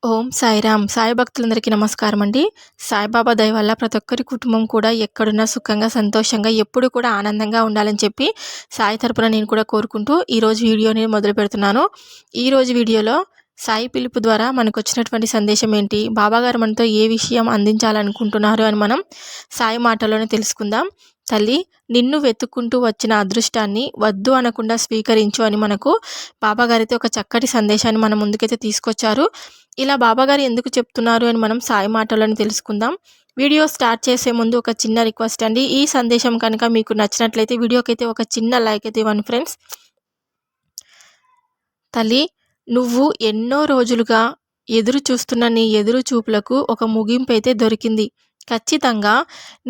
ఓం సాయిరామ్. సాయి భక్తులందరికీ నమస్కారం అండి. సాయిబాబా దయ వల్ల ప్రతి ఒక్కరి కుటుంబం కూడా ఎక్కడున్నా సుఖంగా, సంతోషంగా, ఎప్పుడు కూడా ఆనందంగా ఉండాలని చెప్పి సాయి తరపున నేను కూడా కోరుకుంటూ ఈరోజు వీడియోని మొదలు పెడుతున్నాను. ఈరోజు వీడియోలో సాయి పిలుపు ద్వారా మనకొచ్చినటువంటి సందేశం ఏంటి, బాబాగారు మనతో ఏ విషయం అందించాలనుకుంటున్నారు అని మనం సాయి మాటల్లోనే తెలుసుకుందాం. తల్లి, నిన్ను వెతుక్కుంటూ వచ్చిన అదృష్టాన్ని వద్దు అనకుండా స్వీకరించు అని మనకు బాబాగారైతే ఒక చక్కటి సందేశాన్ని మన ముందుకైతే తీసుకొచ్చారు. ఇలా బాబాగారు ఎందుకు చెప్తున్నారు అని మనం సాయి మాటలను తెలుసుకుందాం. వీడియో స్టార్ట్ చేసే ముందు ఒక చిన్న రిక్వెస్ట్ అండి. ఈ సందేశం కనుక మీకు నచ్చినట్లయితే వీడియోకైతే ఒక చిన్న లైక్ అయితే ఇవ్వండి ఫ్రెండ్స్. తల్లి, నువ్వు ఎన్నో రోజులుగా ఎదురు చూస్తున్న నీ ఎదురు చూపులకు ఒక ముగింపు అయితే దొరికింది. ఖచ్చితంగా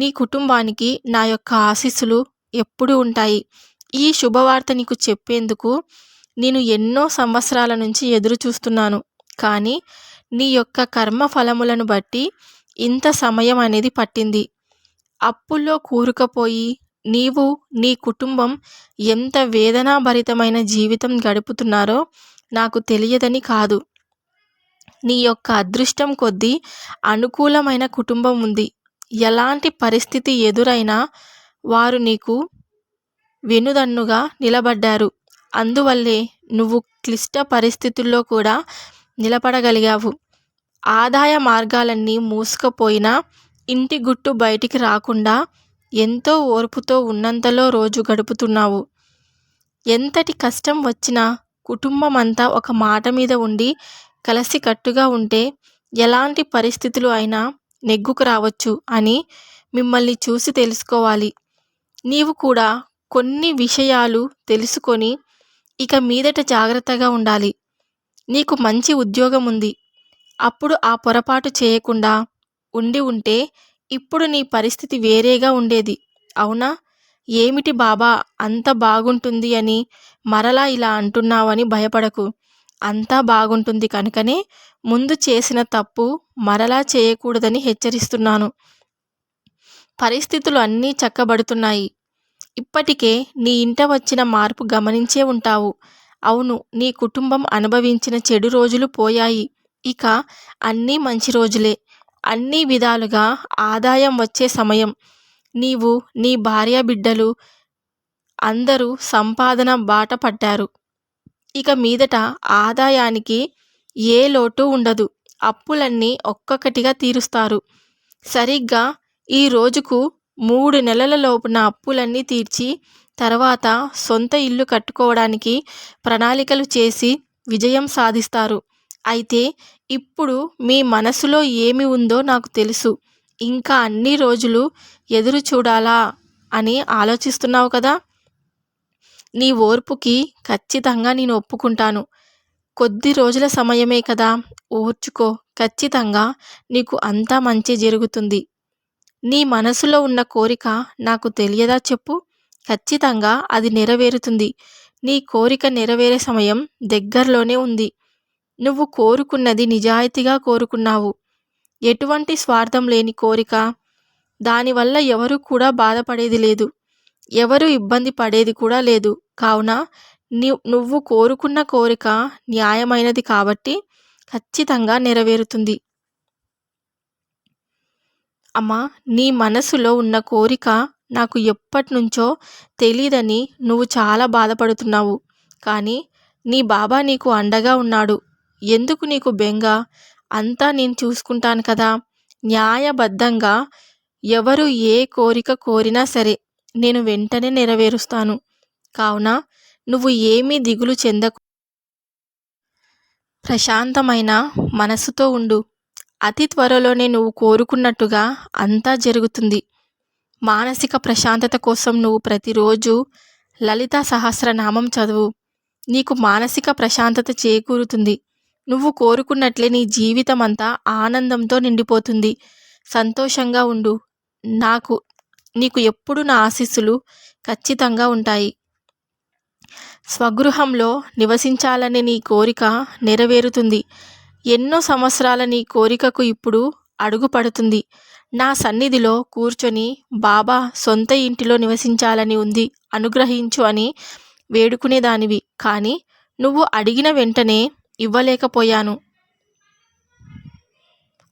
నీ కుటుంబానికి నా యొక్క ఆశీస్సులు ఎప్పుడూ ఉంటాయి. ఈ శుభవార్త నీకు చెప్పేందుకు నేను ఎన్నో సంవత్సరాల నుంచి ఎదురు చూస్తున్నాను. కానీ నీ యొక్క కర్మ ఫలములను బట్టి ఇంత సమయం అనేది పట్టింది. అప్పుల్లో కూరుకుపోయి నీవు, నీ కుటుంబం ఎంత వేదనాభరితమైన జీవితం గడుపుతున్నారో నాకు తెలియదని కాదు. నీ యొక్క అదృష్టం కొద్దీ అనుకూలమైన కుటుంబం ఉంది. ఎలాంటి పరిస్థితి ఎదురైనా వారు నీకు వెనుదన్నుగా నిలబడ్డారు. అందువల్లే నువ్వు క్లిష్ట పరిస్థితుల్లో కూడా నిలబడగలిగావు. ఆదాయ మార్గాలన్నీ మూసుకుపోయినా ఇంటి గుట్టు బయటికి రాకుండా ఎంతో ఓర్పుతో ఉన్నంతలో రోజు గడుపుతున్నావు. ఎంతటి కష్టం వచ్చినా కుటుంబం అంతా ఒక మాట మీద ఉండి కలిసికట్టుగా ఉంటే ఎలాంటి పరిస్థితులు అయినా నెగ్గుకు రావచ్చు అని మిమ్మల్ని చూసి తెలుసుకోవాలి. నీవు కూడా కొన్ని విషయాలు తెలుసుకొని ఇక మీదట జాగ్రత్తగా ఉండాలి. నీకు మంచి ఉద్యోగం ఉంది. అప్పుడు ఆ పొరపాటు చేయకుండా ఉంటే ఇప్పుడు నీ పరిస్థితి వేరేగా ఉండేది. అవునా? ఏమిటి బాబా అంత బాగుంటుంది అని మరలా ఇలా అంటున్నావని భయపడకు. అంతా బాగుంటుంది కనుకనే ముందు చేసిన తప్పు మరలా చేయకూడదని హెచ్చరిస్తున్నాను. పరిస్థితులు అన్నీ చక్కబడుతున్నాయి. ఇప్పటికే నీ ఇంట వచ్చిన మార్పు గమనించే ఉంటావు. అవును, నీ కుటుంబం అనుభవించిన చెడు రోజులు పోయాయి. ఇక అన్నీ మంచి రోజులే. అన్ని విధాలుగా ఆదాయం వచ్చే సమయం. నీవు, నీ భార్య బిడ్డలు అందరూ సంపాదన బాట పట్టారు. ఇక మీదట ఆదాయానికి ఏ లోటు ఉండదు. అప్పులన్నీ ఒక్కొక్కటిగా తీరుస్తారు. సరిగ్గా ఈ రోజుకు 3 నెలల లోపున అప్పులన్నీ తీర్చి తర్వాత సొంత ఇల్లు కట్టుకోవడానికి ప్రణాళికలు చేసి విజయం సాధిస్తారు. అయితే ఇప్పుడు మీ మనసులో ఏమి ఉందో నాకు తెలుసు. ఇంకా అన్ని రోజులు ఎదురు చూడాలా అని ఆలోచిస్తున్నావు కదా. నీ ఓర్పుకి ఖచ్చితంగా నేను ఒప్పుకుంటాను. కొద్ది రోజుల సమయమే కదా, ఓర్చుకో. ఖచ్చితంగా నీకు అంతా మంచి జరుగుతుంది. నీ మనసులో ఉన్న కోరిక నాకు తెలియదా చెప్పు? ఖచ్చితంగా అది నెరవేరుతుంది. నీ కోరిక నెరవేరే సమయం దగ్గరలోనే ఉంది. నువ్వు కోరుకున్నది నిజాయితీగా కోరుకున్నావు. ఎటువంటి స్వార్థం లేని కోరిక. దానివల్ల ఎవరు కూడా బాధపడేది లేదు. ఎవరు ఇబ్బంది పడేది కూడా లేదు. కావున నువ్వు కోరుకున్న కోరిక న్యాయమైనది కాబట్టి ఖచ్చితంగా నెరవేరుతుంది. అమ్మా, నీ మనసులో ఉన్న కోరిక నాకు ఎప్పటినుంచో తెలీదని నువ్వు చాలా బాధపడుతున్నావు. కానీ నీ బాబా నీకు అండగా ఉన్నాడు. ఎందుకు నీకు బెంగ? అంతా నేను చూసుకుంటాను కదా. న్యాయబద్ధంగా ఎవరు ఏ కోరిక కోరినా సరే నేను వెంటనే నెరవేరుస్తాను. కావున నువ్వు ఏమీ దిగులు చెందకు. ప్రశాంతమైన మనసుతో ఉండు. అతి త్వరలోనే నువ్వు కోరుకున్నట్టుగా అంతా జరుగుతుంది. మానసిక ప్రశాంతత కోసం నువ్వు ప్రతిరోజు లలితా సహస్రనామం చదువు. నీకు మానసిక ప్రశాంతత చేకూరుతుంది. నువ్వు కోరుకున్నట్లే నీ జీవితం అంతా ఆనందంతో నిండిపోతుంది. సంతోషంగా ఉండు. నీకు ఎప్పుడు నా ఆశీస్సులు ఖచ్చితంగా ఉంటాయి. స్వగృహంలో నివసించాలనే నీ కోరిక నెరవేరుతుంది. ఎన్నో సంవత్సరాల నీ కోరికకు ఇప్పుడు అడుగు పడుతుంది. నా సన్నిధిలో కూర్చొని బాబా సొంత ఇంటిలో నివసించాలని ఉంది, అనుగ్రహించు అని వేడుకునేదానివి. కానీ నువ్వు అడిగిన వెంటనే ఇవ్వలేకపోయాను.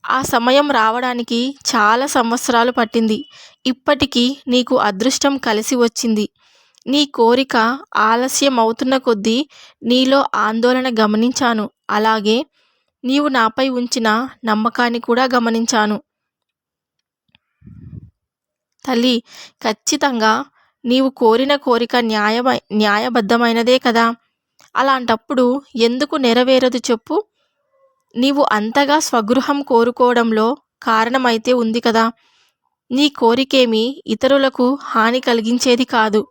ఆ సమయం రావడానికి చాలా సంవత్సరాలు పట్టింది. ఇప్పటికి నీకు అదృష్టం కలిసి వచ్చింది. నీ కోరిక ఆలస్యం అవుతున్న కొద్దీ నీలో ఆందోళన గమనించాను. అలాగే నీవు నాపై ఉంచిన నమ్మకాన్ని కూడా గమనించాను. తల్లి, ఖచ్చితంగా నీవు కోరిన కోరిక న్యాయబద్ధమైనదే కదా! అలాంటప్పుడు ఎందుకు నెరవేరదు చెప్పు? నీవు అంతగా స్వగృహం కోరుకోవడంలో కారణమైతే ఉంది కదా! నీ కోరికేమీ ఇతరులకు హాని కలిగించేది కాదు.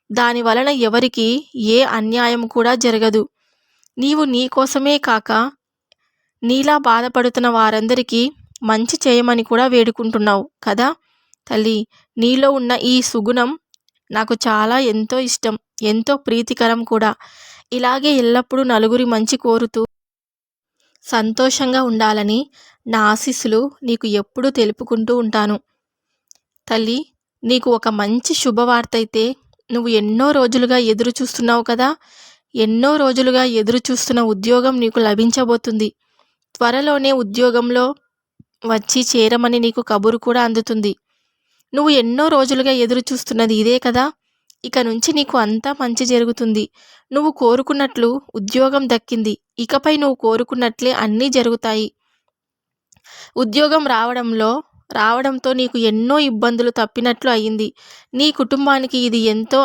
దాని వలన ఎవరికీ ఏ అన్యాయం కూడా జరగదు. నీవు నీ కోసమే కాక నీలా బాధపడుతున్న వారందరికీ మంచి చేయమని కూడా వేడుకుంటున్నావు కదా తల్లి. నీలో ఉన్న ఈ సుగుణం నాకు చాలా ఎంతో ఇష్టం, ఎంతో ప్రీతికరం కూడా. ఇలాగే ఎల్లప్పుడూ నలుగురి మంచి కోరుతూ సంతోషంగా ఉండాలని నా ఆశీస్సులు నీకు ఎప్పుడూ తెలుపుకుంటూ ఉంటాను. తల్లి, నీకు ఒక మంచి శుభవార్త అయితే నువ్వు ఎన్నో రోజులుగా ఎదురు చూస్తున్నావు కదా! ఎన్నో రోజులుగా ఎదురు చూస్తున్న ఉద్యోగం నీకు లభించబోతుంది. త్వరలోనే ఉద్యోగంలో వచ్చి చేరమని నీకు కబురు కూడా అందుతుంది. నువ్వు ఎన్నో రోజులుగా ఎదురు చూస్తున్నది ఇదే కదా! ఇక నుంచి నీకు అంతా మంచి జరుగుతుంది. నువ్వు కోరుకున్నట్లు ఉద్యోగం దక్కింది. ఇకపై నువ్వు కోరుకున్నట్లే అన్నీ జరుగుతాయి. ఉద్యోగం రావడంతో నీకు ఎన్నో ఇబ్బందులు తప్పినట్లు అయింది. నీ కుటుంబానికి ఇది ఎంతో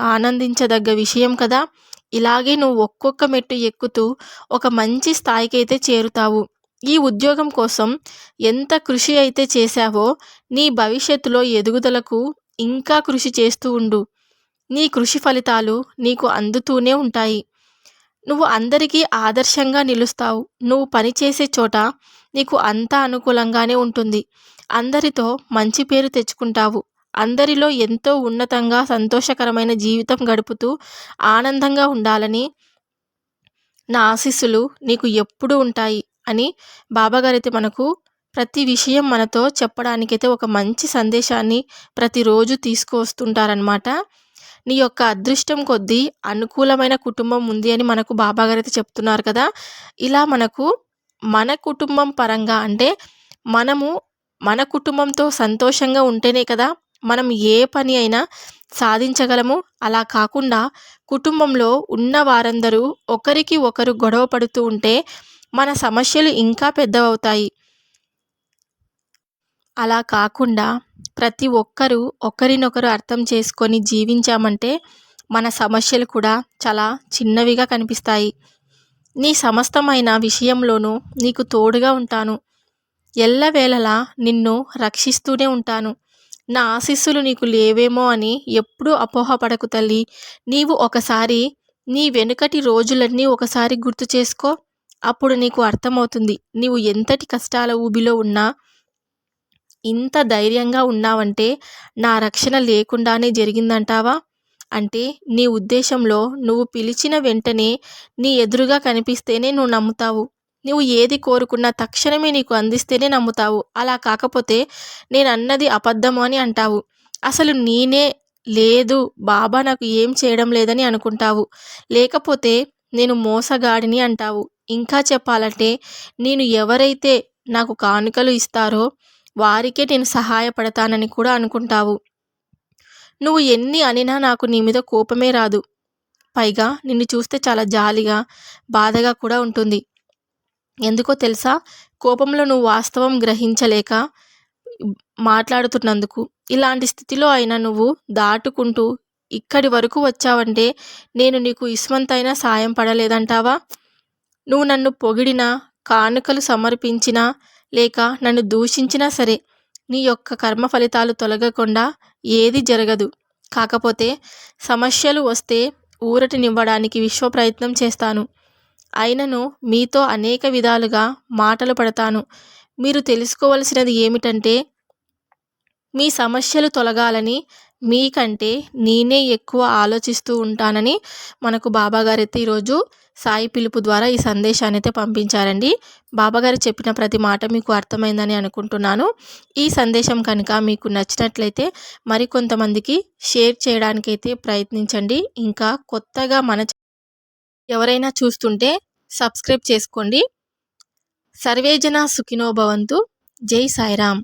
ఆనందించదగ్గ విషయం కదా! ఇలాగే నువ్వు ఒక్కొక్క మెట్టు ఎక్కుతూ ఒక మంచి స్థాయికైతే చేరుతావు. ఈ ఉద్యోగం కోసం ఎంత కృషి అయితే చేశావో నీ భవిష్యత్తులో ఎదుగుదలకు ఇంకా కృషి చేస్తూ ఉండు. నీ కృషి ఫలితాలు నీకు అందుతూనే ఉంటాయి. నువ్వు అందరికీ ఆదర్శంగా నిలుస్తావు. నువ్వు పనిచేసే చోట నీకు అంతా అనుకూలంగానే ఉంటుంది. అందరితో మంచి పేరు తెచ్చుకుంటావు. అందరిలో ఎంతో ఉన్నతంగా సంతోషకరమైన జీవితం గడుపుతూ ఆనందంగా ఉండాలని నా ఆశీస్సులు నీకు ఎప్పుడూ ఉంటాయి అని బాబాగారైతే మనకు ప్రతి విషయం మనతో చెప్పడానికైతే ఒక మంచి సందేశాన్ని ప్రతిరోజు తీసుకువస్తుంటారనమాట. నీ యొక్క అదృష్టం కొద్దీ అనుకూలమైన కుటుంబం ఉంది అని మనకు బాబాగారైతే చెప్తున్నారు కదా! ఇలా మనకు మన కుటుంబం పరంగా అంటే మనము మన కుటుంబంతో సంతోషంగా ఉంటేనే కదా మనం ఏ పని అయినా సాధించగలము. అలా కాకుండా కుటుంబంలో ఉన్న వారందరూ ఒకరికి ఒకరు గొడవ పడుతూ ఉంటే మన సమస్యలు ఇంకా పెద్దవవుతాయి. అలా కాకుండా ప్రతి ఒక్కరూ ఒకరినొకరు అర్థం చేసుకొని జీవించామంటే మన సమస్యలు కూడా చాలా చిన్నవిగా కనిపిస్తాయి. నీ సమస్తమైన విషయంలోనూ నీకు తోడుగా ఉంటాను. ఎల్లవేళలా నిన్ను రక్షిస్తూనే ఉంటాను. నా ఆశీస్సులు నీకు లేవేమో అని ఎప్పుడూ అపోహపడకు తల్లి. నీవు ఒకసారి నీ వెనుకటి రోజులన్నీ ఒకసారి గుర్తు చేసుకో. అప్పుడు నీకు అర్థమవుతుంది. నీవు ఎంతటి కష్టాల ఊబిలో ఉన్నా ఇంత ధైర్యంగా ఉన్నావంటే నా రక్షణ లేకుండానే జరిగిందంటావా? అంటే నీ ఉద్దేశంలో నువ్వు పిలిచిన వెంటనే నీ ఎదురుగా కనిపిస్తేనే నువ్వు నమ్ముతావు. నువ్వు ఏది కోరుకున్నా తక్షణమే నీకు అందిస్తేనే నమ్ముతావు. అలా కాకపోతే నేనన్నది అబద్ధము అని అంటావు. అసలు నేనే లేదు, బాబా నాకు ఏం చేయడం లేదని అనుకుంటావు. లేకపోతే నేను మోసగాడిని అంటావు. ఇంకా చెప్పాలంటే నేను ఎవరైతే నాకు కానుకలు ఇస్తారో వారికే నేను సహాయపడతానని కూడా అనుకుంటావు. నువ్వు ఎన్ని అనినా నాకు నీ మీద కోపమే రాదు. పైగా నిన్ను చూస్తే చాలా జాలిగా, బాధగా కూడా ఉంటుంది. ఎందుకో తెలుసా? కోపంలో నువ్వు వాస్తవం గ్రహించలేక మాట్లాడుతున్నందుకు. ఇలాంటి స్థితిలో అయినా నువ్వు దాటుకుంటూ ఇక్కడి వరకు వచ్చావంటే నేను నీకు ఇస్మంతైనా సాయం పడలేదంటావా? నువ్వు నన్ను పొగిడినా, కానుకలు సమర్పించినా, లేక నన్ను దూషించినా సరే నీ యొక్క కర్మ ఫలితాలు తొలగకుండా ఏది జరగదు. కాకపోతే సమస్యలు వస్తే ఊరటనివ్వడానికి విశ్వ ప్రయత్నం చేస్తాను. అయినను మీతో అనేక విధాలుగా మాటలు పడతాను. మీరు తెలుసుకోవలసినది ఏమిటంటే మీ సమస్యలు తొలగాలని మీకంటే నేనే ఎక్కువ ఆలోచిస్తూ ఉంటానని మనకు బాబాగారైతే ఈరోజు సాయి పిలుపు ద్వారా ఈ సందేశాన్ని అయితే పంపించారండి. బాబాగారు చెప్పిన ప్రతి మాట మీకు అర్థమైందని అనుకుంటున్నాను. ఈ సందేశం కనుక మీకు నచ్చినట్లయితే మరికొంతమందికి షేర్ చేయడానికైతే ప్రయత్నించండి. ఇంకా కొత్తగా ఎవరైనా చూస్తుంటే సబ్స్క్రైబ్ చేసుకోండి. సర్వే జనా సుఖినో భవంతు. జై సాయిరాం.